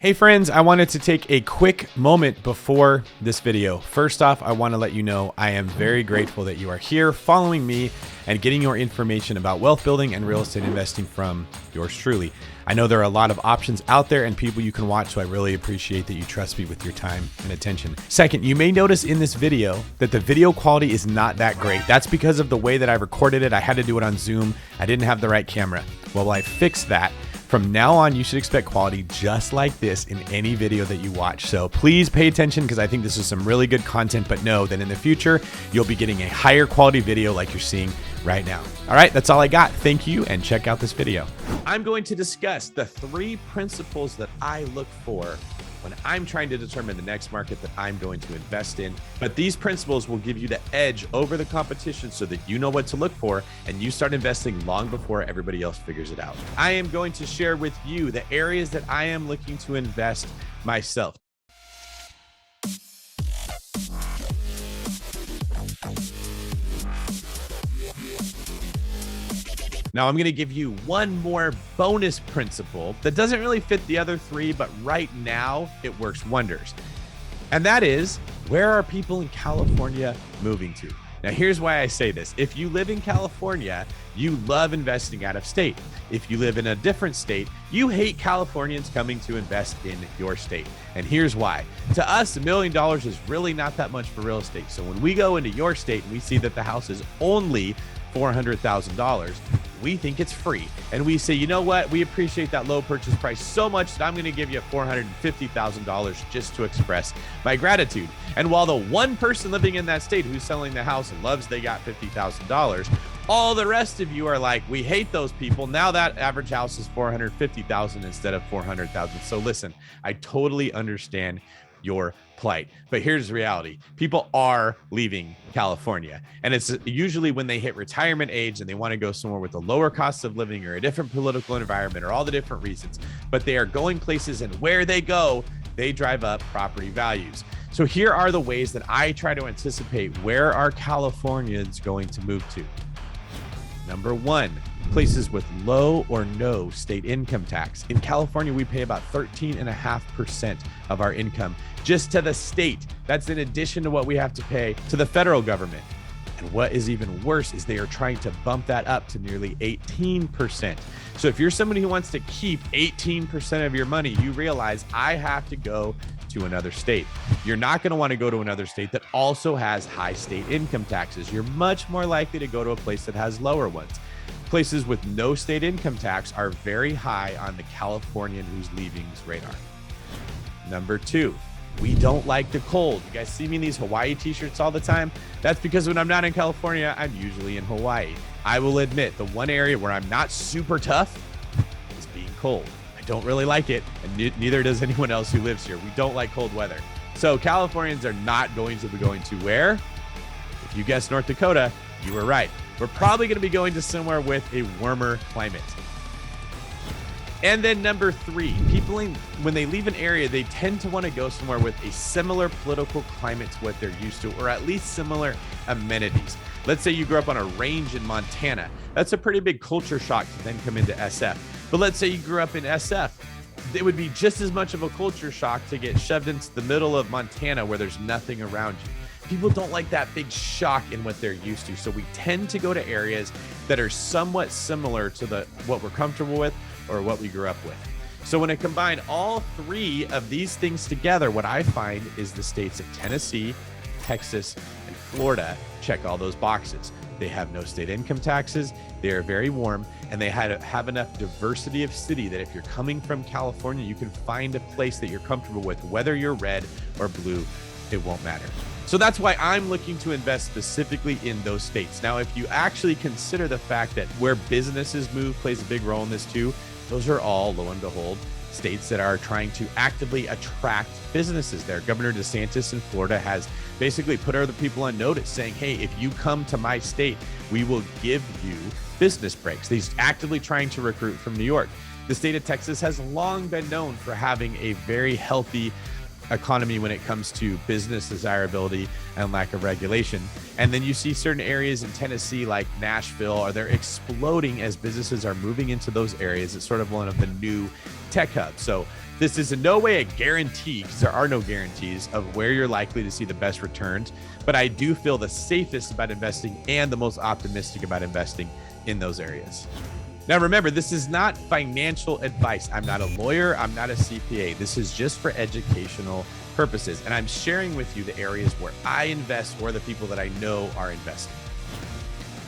Hey friends, I wanted to take a quick moment before this video. First off, I want to let you know I am very grateful that you are here following me and getting your information about wealth building and real estate investing from yours truly. I know there are a lot of options out there and people you can watch, so I really appreciate that you trust me with your time and attention. Second, you may notice in this video that the video quality is not that great. That's because of the way that I recorded it. I had to do it on Zoom. I didn't have the right camera. Well, I fixed that. From now on, you should expect quality just like this in any video that you watch. So please pay attention because I think this is some really good content, but know that in the future, you'll be getting a higher quality video like you're seeing right now. All right, that's all I got. Thank you and check out this video. I'm going to discuss the 3 principles that I look for when I'm trying to determine the next market that I'm going to invest in. But these principles will give you the edge over the competition so that you know what to look for and you start investing long before everybody else figures it out. I am going to share with you the areas that I am looking to invest myself. Now I'm going to give you one more bonus principle that doesn't really fit the other 3, but right now it works wonders. And that is, where are people in California moving to? Now here's why I say this. If you live in California, you love investing out of state. If you live in a different state, you hate Californians coming to invest in your state. And here's why. To us, $1 million is really not that much for real estate. So when we go into your state and we see that the house is only $400,000, we think it's free. And we say, you know what? We appreciate that low purchase price so much that I'm going to give you $450,000 just to express my gratitude. And while the one person living in that state who's selling the house and loves they got $50,000, all the rest of you are like, we hate those people. Now that average house is $450,000 instead of $400,000. So listen, I totally understand your plight. But here's the reality. People are leaving California. And it's usually when they hit retirement age and they want to go somewhere with a lower cost of living or a different political environment or all the different reasons. But they are going places, and where they go, they drive up property values. So here are the ways that I try to anticipate where are Californians going to move to. Number 1, places with low or no state income tax. In California, we pay about 13.5% of our income just to the state. That's in addition to what we have to pay to the federal government. And what is even worse is they are trying to bump that up to nearly 18%. So if you're somebody who wants to keep 18% of your money, you realize I have to go to another state. You're not going to want to go to another state that also has high state income taxes. You're much more likely to go to a place that has lower ones. Places with no state income tax are very high on the Californian who's leaving's radar. Number 2, we don't like the cold. You guys see me in these Hawaii t-shirts all the time? That's because when I'm not in California, I'm usually in Hawaii. I will admit the one area where I'm not super tough is being cold. I don't really like it, and neither does anyone else who lives here. We don't like cold weather. So Californians are not going to be going to where? If you guessed North Dakota, you were right. We're probably going to be going to somewhere with a warmer climate. And then number 3, people when they leave an area, they tend to want to go somewhere with a similar political climate to what they're used to, or at least similar amenities. Let's say you grew up on a range in Montana. That's a pretty big culture shock to then come into SF. But let's say you grew up in SF. It would be just as much of a culture shock to get shoved into the middle of Montana where there's nothing around you. People don't like that big shock in what they're used to. So we tend to go to areas that are somewhat similar to what we're comfortable with or what we grew up with. So when I combine all 3 of these things together, what I find is the states of Tennessee, Texas, and Florida check all those boxes. They have no state income taxes, they are very warm, and they have enough diversity of city that if you're coming from California, you can find a place that you're comfortable with. Whether you're red or blue, it won't matter. So that's why I'm looking to invest specifically in those states. Now, if you actually consider the fact that where businesses move plays a big role in this too, those are all, lo and behold, states that are trying to actively attract businesses there. Governor DeSantis in Florida has basically put other people on notice saying, hey, if you come to my state, we will give you business breaks. He's actively trying to recruit from New York. The state of Texas has long been known for having a very healthy economy when it comes to business desirability and lack of regulation. And then you see certain areas in Tennessee like Nashville, or they're exploding as businesses are moving into those areas. It's sort of one of the new tech hubs. So This is in no way a guarantee, because there are no guarantees of where you're likely to see the best returns, but I do feel the safest about investing and the most optimistic about investing in those areas. Now, remember, this is not financial advice. I'm not a lawyer. I'm not a CPA. This is just for educational purposes. And I'm sharing with you the areas where I invest or the people that I know are investing.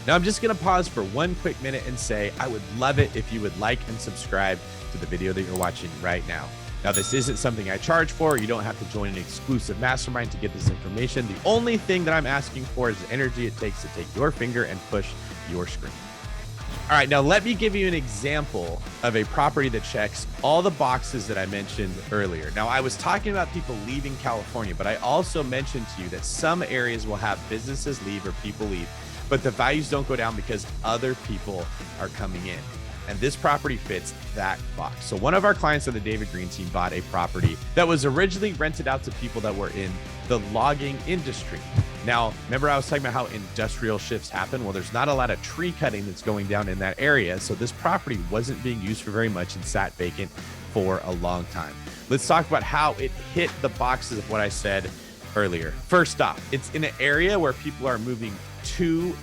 Now, I'm just going to pause for one quick minute and say, I would love it if you would like and subscribe to the video that you're watching right now. Now, this isn't something I charge for. You don't have to join an exclusive mastermind to get this information. The only thing that I'm asking for is the energy it takes to take your finger and push your screen. All right, now let me give you an example of a property that checks all the boxes that I mentioned earlier. Now, I was talking about people leaving California, but I also mentioned to you that some areas will have businesses leave or people leave, but the values don't go down because other people are coming in. And this property fits that box. So one of our clients on the David Green team bought a property that was originally rented out to people that were in the logging industry. Now, remember I was talking about how industrial shifts happen? Well, there's not a lot of tree cutting that's going down in that area. So this property wasn't being used for very much and sat vacant for a long time. Let's talk about how it hit the boxes of what I said earlier. First off, it's in an area where people are moving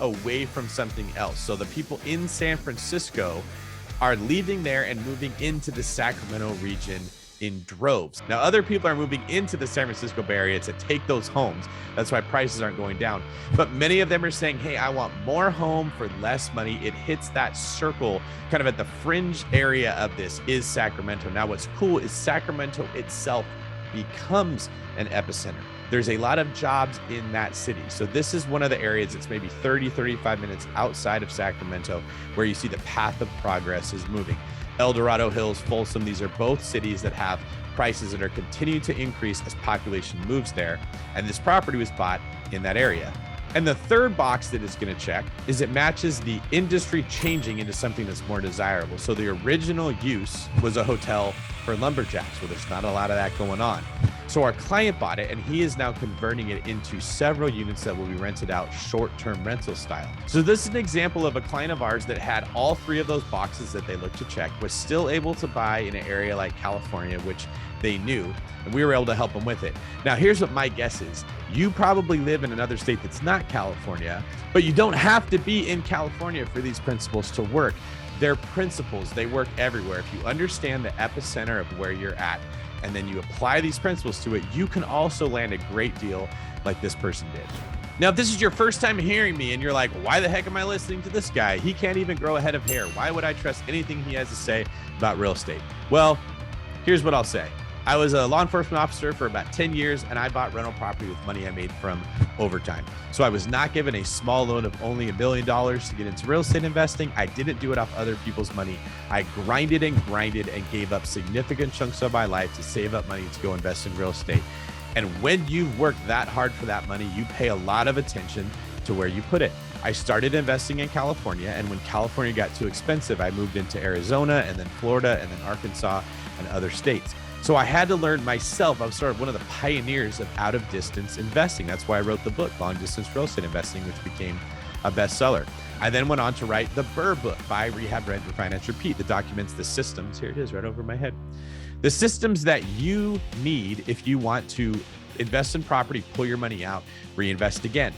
away from something else. So the people in San Francisco are leaving there and moving into the Sacramento region in droves. Now, other people are moving into the San Francisco Bay Area to take those homes. That's why prices aren't going down. But many of them are saying, hey, I want more home for less money. It hits that circle kind of at the fringe area of this is Sacramento. Now, what's cool is Sacramento itself becomes an epicenter. There's a lot of jobs in that city. So this is one of the areas that's maybe 30, 35 minutes outside of Sacramento where you see the path of progress is moving. El Dorado Hills, Folsom, these are both cities that have prices that are continuing to increase as population moves there. And this property was bought in that area. And the third box that it's going to check is it matches the industry changing into something that's more desirable. So the original use was a hotel for lumberjacks, where there's not a lot of that going on. So our client bought it and he is now converting it into several units that will be rented out short-term rental style. So this is an example of a client of ours that had all three of those boxes that they looked to check, was still able to buy in an area like California, which they knew, and we were able to help them with it. Now, here's what my guess is. You probably live in another state that's not California, but you don't have to be in California for these principles to work. They're principles, they work everywhere. If you understand the epicenter of where you're at, and then you apply these principles to it, you can also land a great deal like this person did. Now, if this is your first time hearing me and you're like, why the heck am I listening to this guy? He can't even grow a head of hair. Why would I trust anything he has to say about real estate? Well, here's what I'll say. I was a law enforcement officer for about 10 years, and I bought rental property with money I made from overtime. So I was not given a small loan of only $1 million to get into real estate investing. I didn't do it off other people's money. I grinded and gave up significant chunks of my life to save up money to go invest in real estate. And when you've worked that hard for that money, you pay a lot of attention to where you put it. I started investing in California, and when California got too expensive, I moved into Arizona and then Florida and then Arkansas and other states. So I had to learn myself. I was sort of one of the pioneers of out of distance investing. That's why I wrote the book, Long Distance Real Estate Investing, which became a bestseller. I then went on to write the BRRRR book, Buy, Rehab, Rent, Refinance, Repeat, that documents the systems. Here it is right over my head. The systems that you need if you want to invest in property, pull your money out, reinvest again.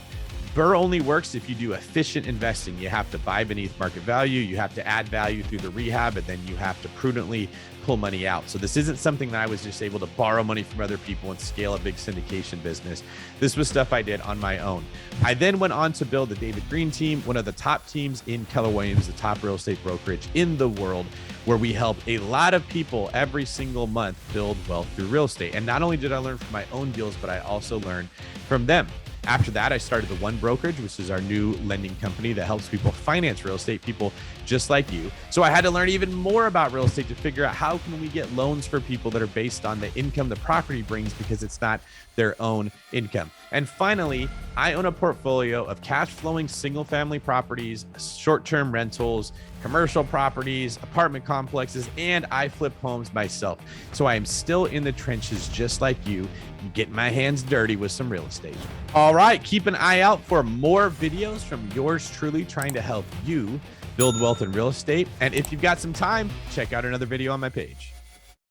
BRRRR only works if you do efficient investing. You have to buy beneath market value, you have to add value through the rehab, and then you have to prudently pull money out. So this isn't something that I was just able to borrow money from other people and scale a big syndication business. This was stuff I did on my own. I then went on to build the David Green team, one of the top teams in Keller Williams, the top real estate brokerage in the world, where we help a lot of people every single month build wealth through real estate. And not only did I learn from my own deals, but I also learned from them. After that, I started the One Brokerage, which is our new lending company that helps people finance real estate, people just like you. So I had to learn even more about real estate to figure out how can we get loans for people that are based on the income the property brings because it's not their own income. And finally, I own a portfolio of cash flowing single family properties, short-term rentals, commercial properties, apartment complexes, and I flip homes myself. So I am still in the trenches just like you, getting my hands dirty with some real estate. All right, keep an eye out for more videos from yours truly trying to help you build wealth in real estate. And if you've got some time, check out another video on my page.